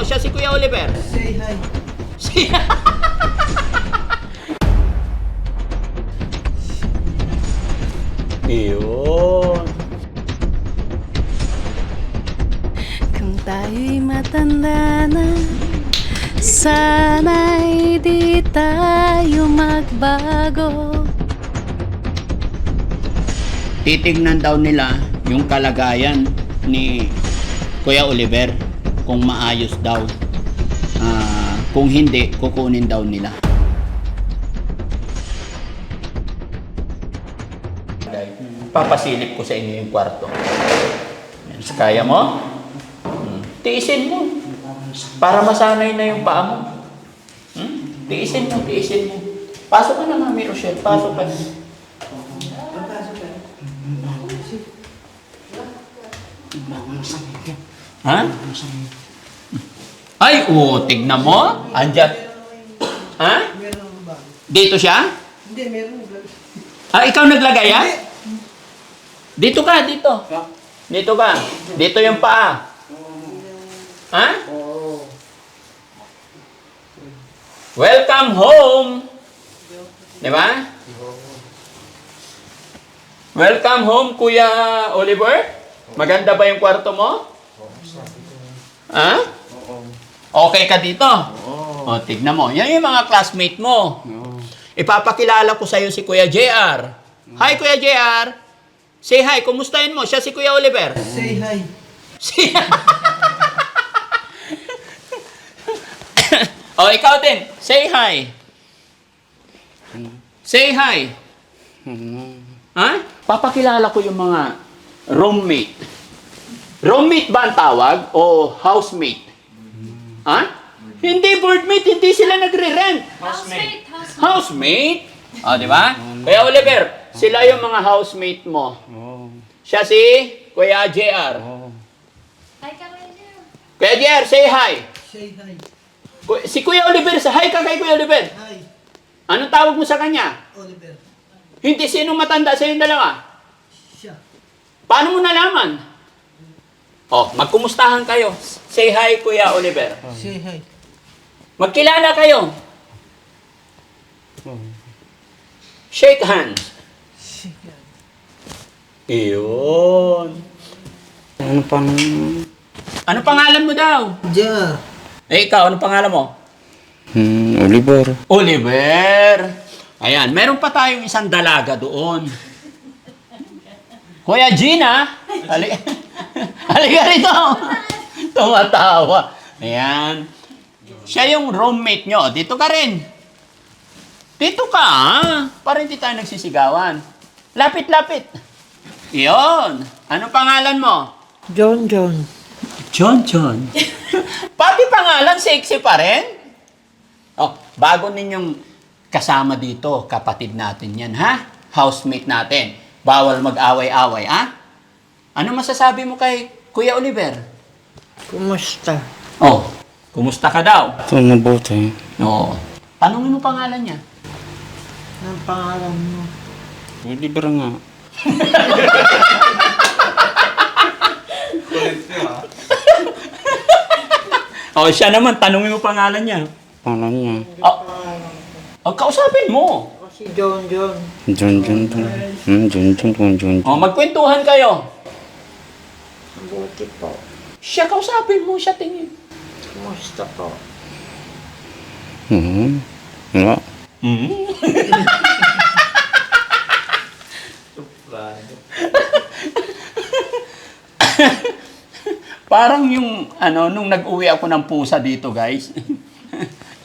Siya si Kuya Oliver. Say hi. Iyon. Kung tayo'y matanda na, sana'y di tayo magbago. Titignan daw nila yung kalagayan ni Kuya Oliver kung maayos daw. Kung hindi, kukunin daw nila. Papasilip ko sa inyo yung kwarto. Yan, kaya mo? Tiisin mo. Para masanay na yung paa mo. Tiisin mo, tiisin mo. Pasok ka na, Mami Rochelle. Pasok ka na. Ha? Ay, tignan mo. Andyan. Ha? Meron ba? Dito siya? Hindi, meron. Ikaw naglagay, ha? Dito ka, dito. Dito ka. Dito yung paa. Ha? Welcome home. Di ba? Welcome home, Kuya Oliver. Maganda ba yung kwarto mo? Ha? Okay ka dito? O, tignan mo. Yan yung mga classmate mo. Ipapakilala ko sa'yo si Kuya JR. Hi, Kuya JR. Say hi. Kumustahin mo? Siya si Kuya Oliver. Say hi. O, ikaw din. Say hi. Say hi. Ha? Papakilala ko yung mga roommate. Roommate ba ang tawag? O housemate? Ha? Hindi boardmate. Hindi sila nagre-rent. Housemate? O, di ba? Kuya Oliver, sila yung mga housemate mo. Siya si Kuya JR. Hi ka kayo. Kuya JR, say hi. Say hi. Si Kuya Oliver, say hi ka kay Kuya Oliver. Hi, Anong tawag mo sa kanya? Oliver. Hindi, sinong matanda sa yung dalawa? Siya. Paano mo nalaman? Magkumustahan kayo. Say hi, Kuya Oliver. Say hi. Magkilala kayo. Shake hands. Say hi. Iyon. Ano pangalan mo daw? Ja. Ikaw, ano pangalan mo? Oliver. Oliver. Ayan, meron pa tayong isang dalaga doon. Kuya Gina. Halika rito. Tumatawa. Ayan. Siya yung roommate nyo. Dito ka rin. Dito ka, ha? Para hindi tayo nagsisigawan. Lapit-lapit. Iyon. Ano pangalan mo? John. John. Pati pangalan, sexy pa rin. Bago ninyong kasama dito, kapatid natin yan, ha? Housemate natin. Bawal mag-away-away, ha? Ano masasabi mo kay Kuya Oliver? Kumusta? Kumusta ka daw? Ito mabuti. Tanungin mo pangalan niya. Ang pangalan mo? Oliver nga. Siya naman, tanungin mo pangalan niya. Pangalan niya. Kausapin mo. Si John. John. Magkwentuhan kayo. Mabuti po. Siya, kausapin mo. Siya tingin. Kumusta po? Wala. Parang yung, nung nag-uwi ako ng pusa dito, guys.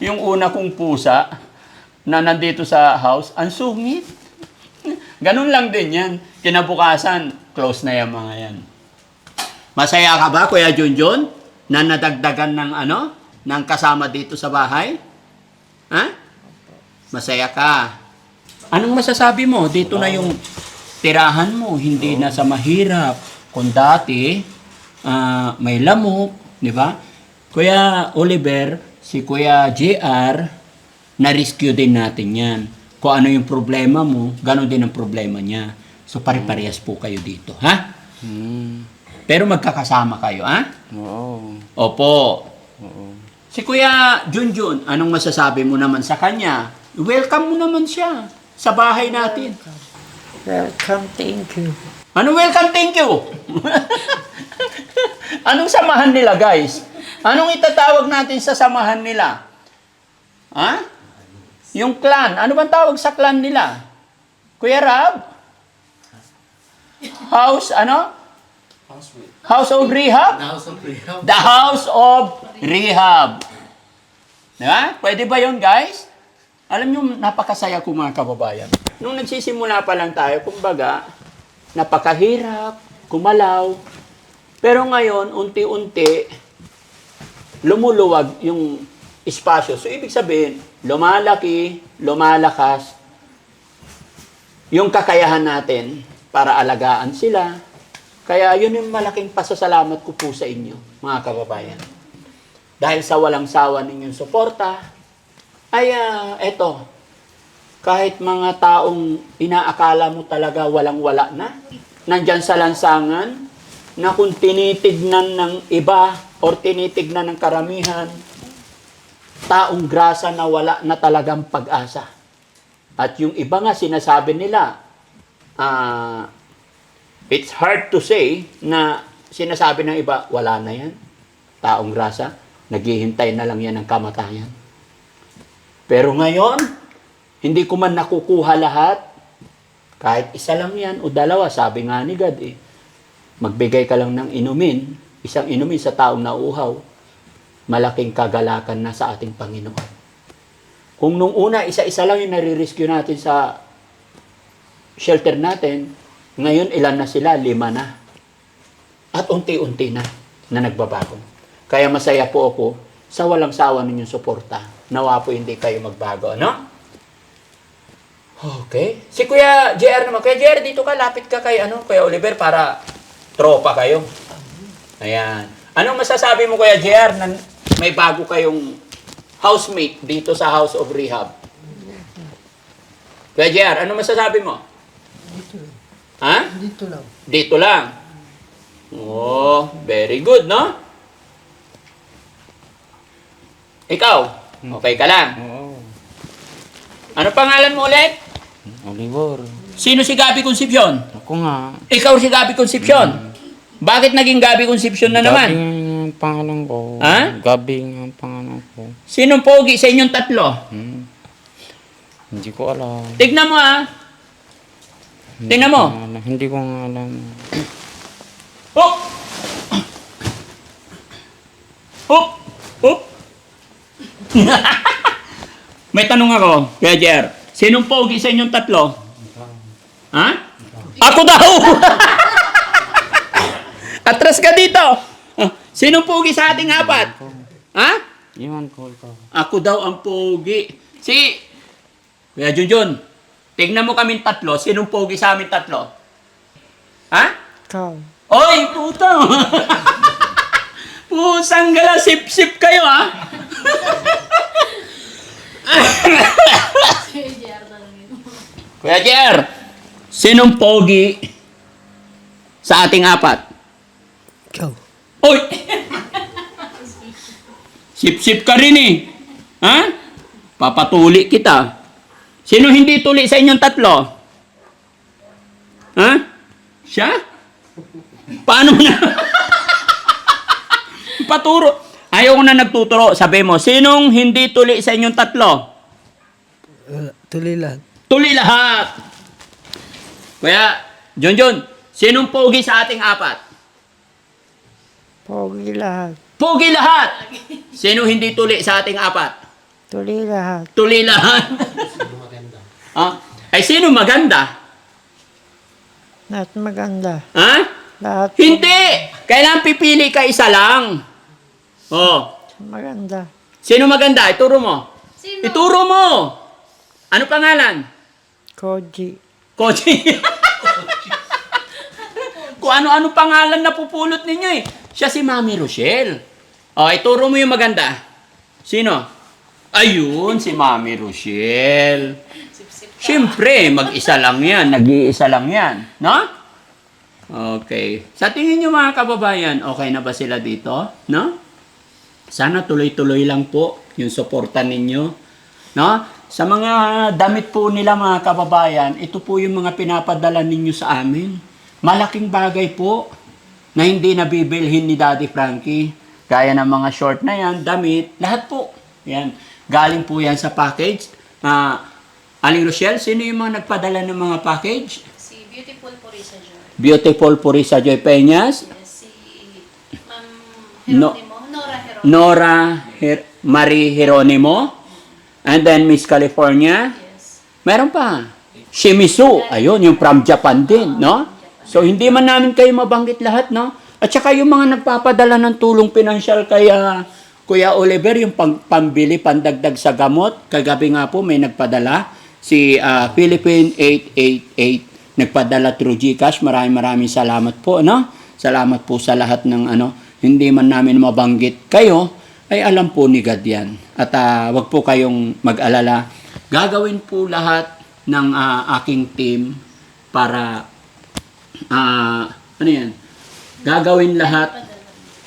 Yung una kong pusa na nandito sa house, ang sungit. Ganun lang din yan. Kinabukasan, close na yung mga yan. Masaya ka ba, Kuya Junjun? Na nadagdagan ng ng kasama dito sa bahay? Ha? Masaya ka. Anong masasabi mo? Dito na yung tirahan mo, hindi na sa mahirap. Kung dati, may lamok, di ba? Kuya Oliver, si Kuya JR, na-rescue din natin yan. Kung ano yung problema mo, gano'n din ang problema niya. So, pare-parehas po kayo dito, ha? Pero magkakasama kayo, ha? Oo. Opo. Oo. Si Kuya Junjun, anong masasabi mo naman sa kanya? Welcome mo naman siya sa bahay natin. Welcome, thank you. Ano welcome, thank you? Anong samahan nila, guys? Anong itatawag natin sa samahan nila? Ha? Yung clan. Ano bang tawag sa clan nila? Kuya Rab? House, ano? House of Rehab? The House of Rehab. Diba? Pwede ba yun, guys? Alam nyo, napakasaya ko mga kababayan. Nung nagsisimula pa lang tayo, kumbaga, napakahirap, kumalaw. Pero ngayon, unti-unti, lumuluwag yung espasyo. So, ibig sabihin, lumalaki, lumalakas, yung kakayahan natin para alagaan sila. Kaya yun yung malaking pasasalamat ko po sa inyo, mga kababayan. Dahil sa walang sawa ninyong suporta, ay eto, kahit mga taong inaakala mo talaga walang-wala na, nandyan sa lansangan, na kung tinitignan ng iba o tinitignan ng karamihan, taong grasa na wala na talagang pag-asa. At yung iba nga sinasabi nila, it's hard to say na sinasabi ng iba, wala na yan. Taong grasa, naghihintay na lang yan ng kamatayan. Pero ngayon, hindi ko man nakukuha lahat. Kahit isa lang yan o dalawa, sabi nga ni God magbigay ka lang ng inumin, isang inumin sa taong nauuhaw, malaking kagalakan na sa ating Panginoon. Kung nung una, isa-isa lang yung nare-rescue natin sa shelter natin, ngayon ilan na sila? 5 na. At unti-unti na nagbabago. Kaya masaya po ako sa walang sawa ninyong suporta. Nawa po hindi kayo magbago, ano? Okay. Si Kuya JR naman. Kuya JR, dito ka, lapit ka kay Kuya Oliver para tropa kayo. Ayan. Anong masasabi mo, Kuya JR, na may bago kayong housemate dito sa House of Rehab? Kuya JR, ano masasabi mo? Ha? Dito lang. Dito lang. Oh, very good, no? Ikaw, okay ka lang. Oo. Ano pangalan mo ulit? Oliver. Sino si Gabi Concepcion? Ako nga. Ikaw si Gabi Concepcion. Bakit naging Gabi Concepcion na Gabi naman? nga yung pangalan ko. Ha? Gabi nga yung pangalan ko. Sinong pogi sa inyong tatlo? Hindi ko alam. Tignan mo Tingnan mo. Hindi ko nga alam. Hop! Hop! Hop! May tanong ako, Kuya Jer. Sinong pogi sa inyong tatlo? Ha? Ako daw! Atras ka dito! Sinong pogi sa ating 4? Ha? Iwan ko ikaw. Ako daw ang pogi. Si Kuya Junjun, tignan mo kaming tatlo. Sinong pogi sa amin tatlo? Ha? Ikaw. Oy, puta! Pusang gala, sip-sip kayo, ha? Kuya Jer, sinong pogi sa ating 4? Ikaw. Oy! Sip-sip ka rin Ha? Papatuli kita. Sino hindi tuli sa inyong tatlo? Ha? Siya? Paano na? Paturo. Ayaw ko na nagtuturo. Sabi mo, sinong hindi tuli sa inyong tatlo? Tuloy lang. Tuli lahat. Kuya, Junjun, sinong pogi sa ating 4? Pogi lahat. Pogi lahat. Sino hindi tuli sa ating 4? Tuloy lahat. Tuli lahat. Ah, ay sino maganda? Lahat maganda. Ha? Lahat Hindi. Kailangan pipili ka isa lang. Oh. maganda. Sino maganda? Ituro mo. Sino? Ituro mo. Ano pangalan? Koji. Koji. Kung ano-ano pangalan na pupulot ninyo Siya si Mami Rochelle. Oh, ituro mo yung maganda. Sino? Ayun, si Mami Rochelle. Siyempre, mag-isa lang yan. Nag-iisa lang yan. No? Okay. Sa tingin nyo mga kababayan, okay na ba sila dito? No? Sana tuloy-tuloy lang po yung suporta ninyo. No? Sa mga damit po nila mga kababayan, ito po yung mga pinapadala ninyo sa amin. Malaking bagay po na hindi nabibilhin ni Daddy Frankie. Gaya ng mga short na yan, damit, lahat po. Yan. Galing po yan sa package. Aling Rochelle, sino yung mga nagpadala ng mga package? Si Beautiful Purisa Joy. Beautiful Purisa Joy Peñas, Yes, si Ma'am No. Heronimo. Nora Heronimo. Nora Marie Geronimo, and then Miss California. Yes. Meron pa. Shimizu, ayun, yung from Japan din, no? So, hindi man namin kayo mabanggit lahat, no? At saka yung mga nagpapadala ng tulong pinansyal kay Kuya Oliver, yung pambili, pandagdag sa gamot. Kagabi nga po may nagpadala, si Philippine 888, nagpadala through GCash. Maraming salamat po, no? Salamat po sa lahat ng hindi man namin mabanggit kayo, ay alam po ni God yan. At wag po kayong mag-alala. Gagawin po lahat ng aking team para ano yan? Gagawin lahat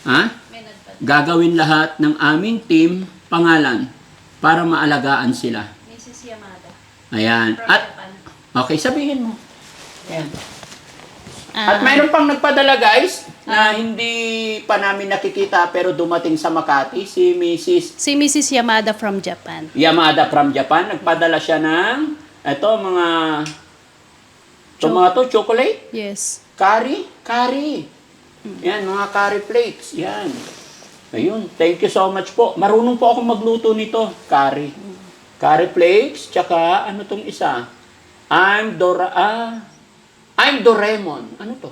May nagpadala. gagawin lahat ng aming team pangalan para maalagaan sila. Mrs. Yamada. Ayan. From At Japan. okay, sabihin mo. Ayan. At mayroon pang nagpadala guys na hindi pa namin nakikita pero dumating sa Makati, si Mrs. Si Mrs. Yamada from Japan. Yamada from Japan. Nagpadala siya ng tomato, chocolate, Yes. curry. Yan, mga curry plates. Yan. Ayun, thank you so much po. Marunong po akong magluto nito, curry. Curry plates, tsaka ano tong isa? I'm Doraemon. Ano to?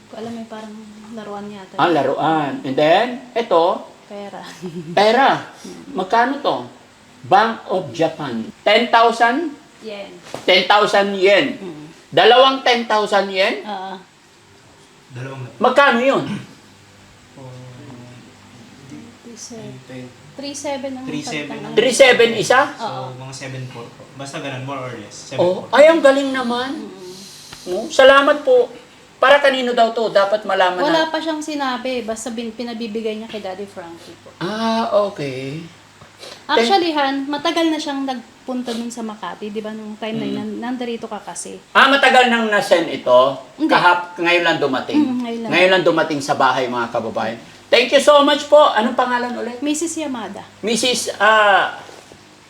Ko alam may parang laruan yata. Laruan. And then, ito, Pera. pera. Magkano to? Bank of Japan. 10,000? Yen. 10,000 yen. Dalawang 10,000 yen? Magkano yun? 3-7 ang 3-7 ang- 3,700 isa? Oo. So, mga 7-4 po. Basta ganun, more or less. 7-4. Oh, ay, ang galing naman. Oh, salamat po. Para kanino daw to? Dapat malaman Wala na. pa siyang sinabi. Basta pinabibigay niya kay Daddy Frankie po. Okay. Actually, Han, matagal na siyang nagpunta dun sa Makati. Di ba nung time na yun, nandarito ka kasi. Matagal nang na-send ito. Hindi. Ngayon lang dumating. Ngayon lang. Ngayon lang dumating sa bahay, mga kababayan. Thank you so much po. Anong pangalan ulit? Mrs. Yamada. Mrs.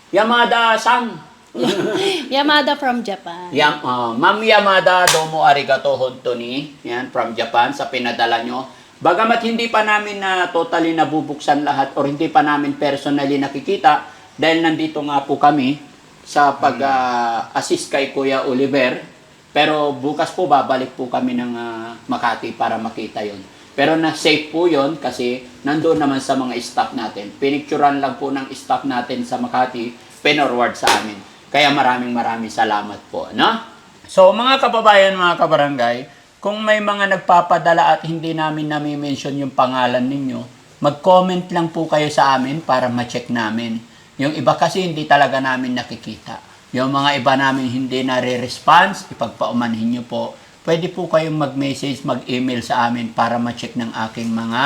Yamada-san. Yamada from Japan. Ma'am Yamada, domo arigato honto ni. Yan, from Japan, sa pinadala nyo. Bagamat hindi pa namin na totally nabubuksan lahat or hindi pa namin personally nakikita dahil nandito nga po kami sa pag-assist kay Kuya Oliver. Pero bukas po babalik po kami ng Makati para makita yon. Pero na-safe po yon kasi nandoon naman sa mga staff natin. Pinicturan lang po ng staff natin sa Makati, pinorward sa amin. Kaya maraming salamat po. No? So mga kababayan, mga kabarangay, kung may mga nagpapadala at hindi namin nami-mention yung pangalan ninyo, mag-comment lang po kayo sa amin para ma-check namin. Yung iba kasi hindi talaga namin nakikita. Yung mga iba namin hindi nare-response, ipagpaumanhin nyo po. Pwede po kayong mag-message, mag-email sa amin para ma-check ng aking mga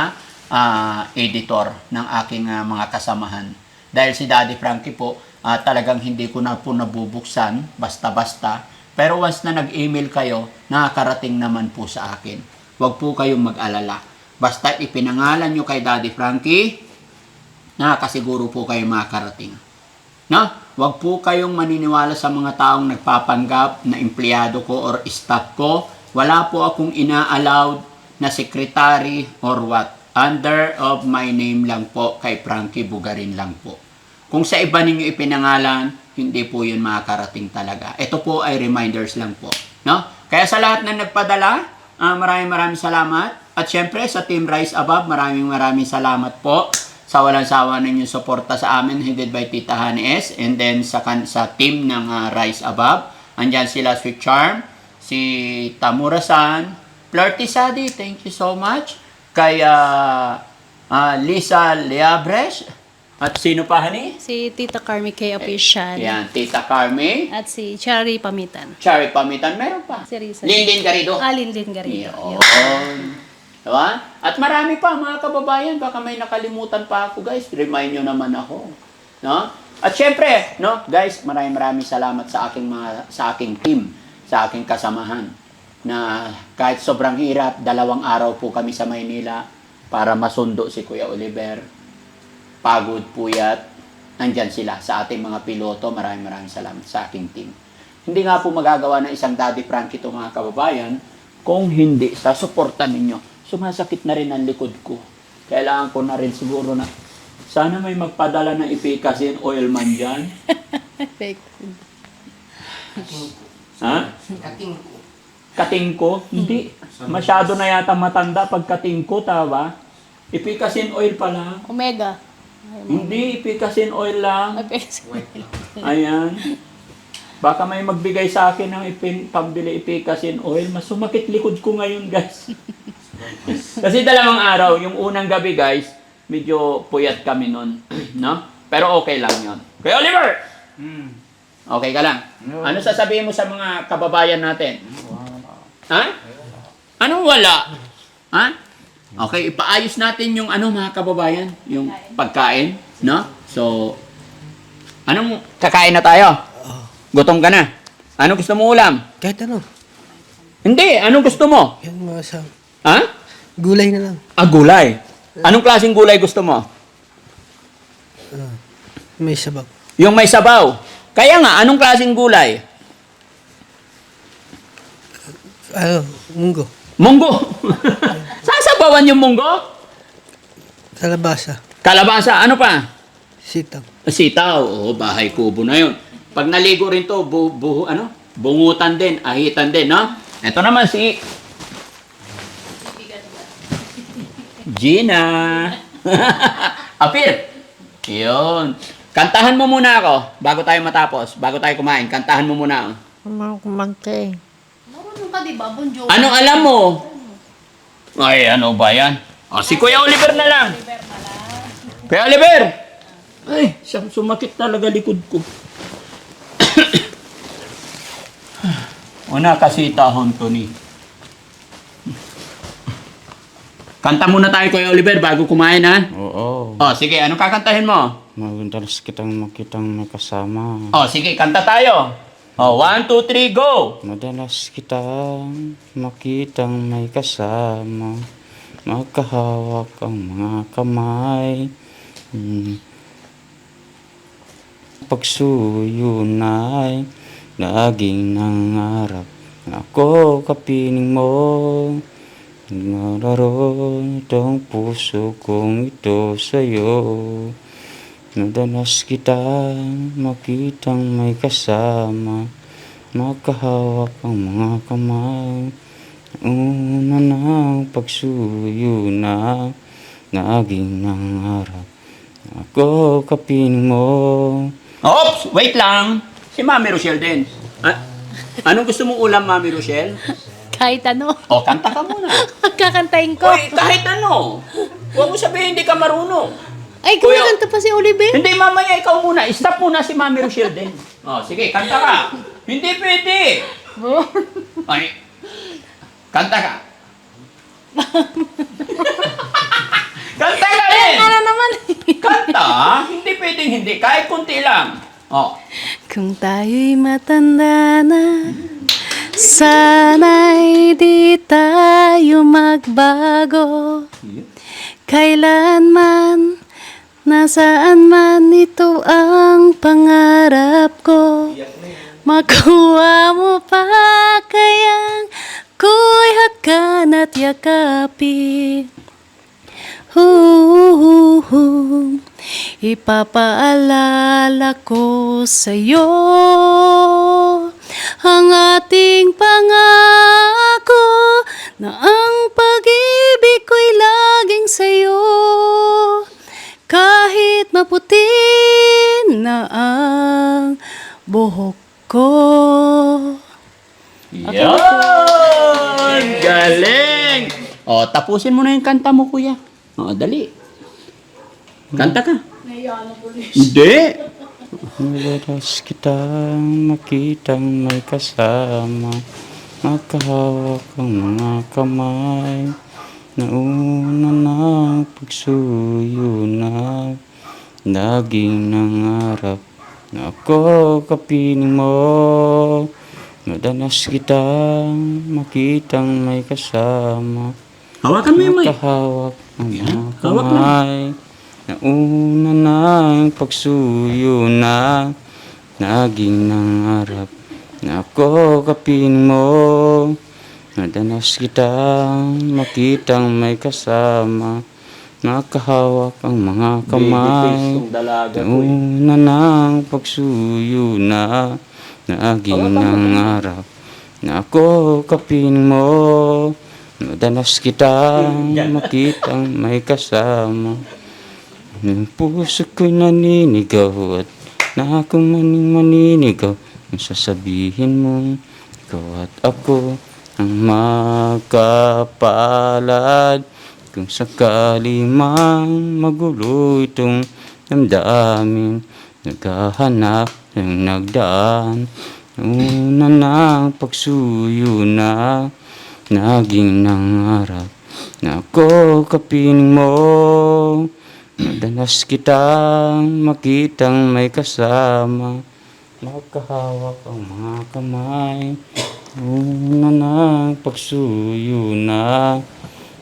editor, ng aking mga kasamahan. Dahil si Daddy Frankie po, talagang hindi ko na po nabubuksan, basta-basta. Pero once na nag-email kayo, nakakarating naman po sa akin. Huwag po kayong mag-alala. Basta ipinangalan nyo kay Daddy Frankie, nakakasiguro po kayo makakarating. No? Huwag po kayong maniniwala sa mga taong nagpapanggap na empleyado ko or staff ko. Wala po akong ina-allowed na secretary or what. Under of my name lang po, kay Frankie Bugarin lang po. Kung sa iba ninyo ipinangalan, hindi po yun makakarating talaga. Ito po ay reminders lang po. No? Kaya sa lahat na nagpadala, maraming salamat. At syempre sa Team Rise Above, maraming salamat po sa walang sawa ninyong suporta sa amin, headed by Tita Honey S. And then sa team ng Rise Above, andyan sila si Charm, si Tamura-san, Flirty Sadi, thank you so much. Kay Lisa Leabres, at sino pa, Honey? Si Tita Carmi K. Official. Yan, Tita Carmi, At si Cherry Pamitan. Cherry Pamitan, meron pa. Si Risa. Linlin Garrido. Linlin Garrido. Yun. Diba? At marami pa mga kababayan, baka may nakalimutan pa ako guys, remind nyo naman ako. No? At syempre, no, guys, maraming salamat sa aking team, sa aking kasamahan na kahit sobrang hirap, 2 araw po kami sa Maynila para masundo si Kuya Oliver. Pagod, puyat, nandyan sila sa ating mga piloto. Maraming salamat sa aking team. Hindi nga po magagawa ng isang Daddy Frankie ito mga kababayan kung hindi sa suporta ninyo. Sumasakit na rin ang likod ko. Kailangan ko na rin siguro na sana may magpadala ng Efficasin oil man dyan. Ha? Kating ko? Hindi. Masyado na yata matanda pag kating ko, tama? Efficasin oil pala. Omega. Hindi, Efficasin oil lang. Ayan. Baka may magbigay sa akin ng pambili Efficasin oil. Mas sumakit likod ko ngayon, guys. Kasi 2 araw, yung unang gabi, guys, medyo puyat kami nun. No? Pero okay lang yon. Kuya Oliver! Okay ka lang? Ano sasabihin mo sa mga kababayan natin? Ha? Anong wala? Ha? Okay, ipaayos natin yung mga kababayan, yung pagkain, no? So, anong kakain na tayo? Gutom ka na. Ano gusto mo ulam? Kahit ano. Hindi, anong gusto mo? Yung mga sa Ha? gulay na lang. Gulay. Anong klaseng gulay gusto mo? May sabaw. Yung may sabaw. Kaya nga, anong klaseng gulay? Munggo. Munggo. Sasabawan yung munggo? Kalabasa. Kalabasa. Ano pa? Sitaw. Sitaw. Oo, bahay kubo na yun. Pag naligo rin to, bungutan din, ahitan din, no? Ito naman si Gina. Apir. Yun. Kantahan mo muna ako bago tayo matapos. Bago tayo kumain, kantahan mo muna ako. Kumante. Marunong ka, di ba? Bon Jovi. Anong alam mo? Ay, ano ba yan? Si Kuya Oliver na lang. Kuya Oliver! Ay, sumakit talaga likod ko. Una kasi tahon to ni. Kanta muna tayo, Kuya Oliver, bago kumain, ha? Oo. Sige, anong kakantahin mo? Madalas kitang makitang may kasama. Sige, kanta tayo. 1, 2, 3, go! Madalas kitang makitang may kasama. Magkahawak ang mga kamay. Pagsuyo na'y laging nangarap na ako kapiling mo. Naroon itong puso kong ito sa'yo. Madalas kitang makitang may kasama. Magkahawak ang mga kamay. Una ng pagsuyo na naging nangarap ako kapiling mo. Oops! Wait lang! Si Mami Rochelle din. Anong gusto mong ulam, Mami Rochelle? Kahit ano. Kanta ka muna. Kakantahin ko. Uy, kahit ano. Huwag mo sabihin hindi ka marunong. Ay, kumakanta pa si Oliver. Hindi, mamaya ikaw muna. Stop muna si Mami Rochelle din. Sige, kanta ka. Hindi pwede. Ay, kanta ka. Kanta ka rin. Ano naman? Kanta? Hindi pwedeng hindi. Kahit kunti lang. Kung tayo'y matanda na, sana'y di tayo magbago. Kailanman, nasaan man ito ang pangarap ko. Makuha mo pa kayang ko'y hakan at yakapin. Ipapaalala ko sa'yo ang ating pangako na ang pag-ibig ko'y laging sa'yo. Kahit maputi na ang buhok ko. Yan! Galing! Tapusin mo na yung kanta mo, kuya. Dali. Kanta ka. Hindi. Madalas kitang makitang may kasama. Magkahawak ang mga kamay. nauna ng pagsuyo na laging nangarap na ako kapiling mo. Madalas kitang makitang may kasama, Hawakan mo yung mic. makahawak ang mga hawak lang. kamay. Nauna ng pagsuyo na laging nangarap na ako kapiling mo. Madalas kitang makitang may kasama, makahawak ang mga kamay. Nauna ng pagsuyo na laging nangarap na ako kapiling mo. Madalas kitang makitang may kasama. Ang puso ko'y naninigaw at na ako maning maninigaw. Ang sasabihin mong ikaw at ako ang magkapalad. Kung sakali mang magulo itong damdamin, naghahanap ng nagdaan. Una ng pagsuyo na naging nangarap na ako kapiling mo. Madalas kitang makitang may kasama, makahawak ang mga kamay. Una ng pagsuyo na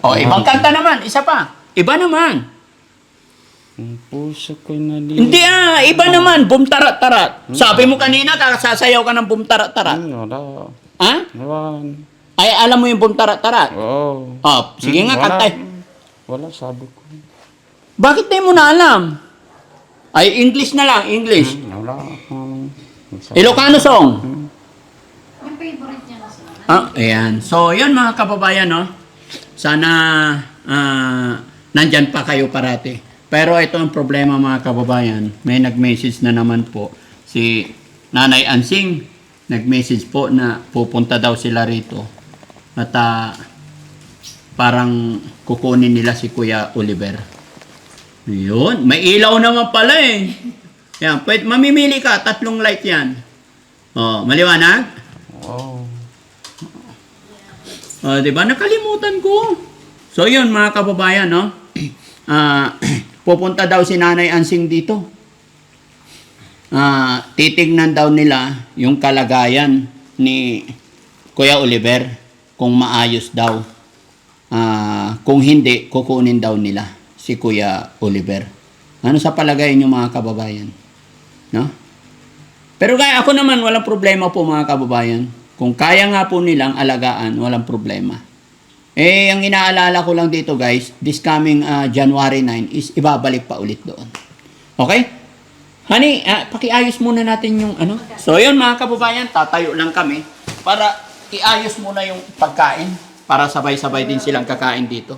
O, ibang kanta naman. Isa pa. Iba naman. ang puso ko'y nalilito. Hindi iba naman. Bumtarat-tarat. Sabi mo kanina, sasayaw ka ng bumtarat-tarat. Wala. Ha? Wala. Ay, alam mo yung bumtarat-tarat? Oo. Oh, sige nga, Wala. kantay. Wala, sabi ko. Bakit di mo na alam? Ay, English na lang, English. Wala. Ilocano song. Yung favorite niya na song. Ayan. So, yun mga kababayan, no? Sana nandyan pa kayo parati. Pero ito ang problema mga kababayan. May nag-message na naman po. Si Nanay Ansing, nag-message po na pupunta daw sila rito. At parang kukunin nila si Kuya Oliver. Yun. May ilaw naman pala eh. Yan. Pwede, mamimili ka. 3 light yan. Oh, maliwanag? Oo. Diba? Nakalimutan ko. So, yun mga kababayan, no? Pupunta daw si Nanay Ansing dito. Titignan daw nila yung kalagayan ni Kuya Oliver kung maayos daw. Kung hindi, kukunin daw nila si Kuya Oliver. Ano sa palagay niyo mga kababayan? No? Pero kaya ako naman, walang problema po mga kababayan. Kung kaya nga po nilang alagaan, walang problema. Ang inaalala ko lang dito guys, this coming January 9 is ibabalik pa ulit doon. Okay? Honey, pakiayos muna natin yung ano. So yun mga kababayan, tatayo lang kami para iayos muna yung pagkain para sabay-sabay din silang kakain dito.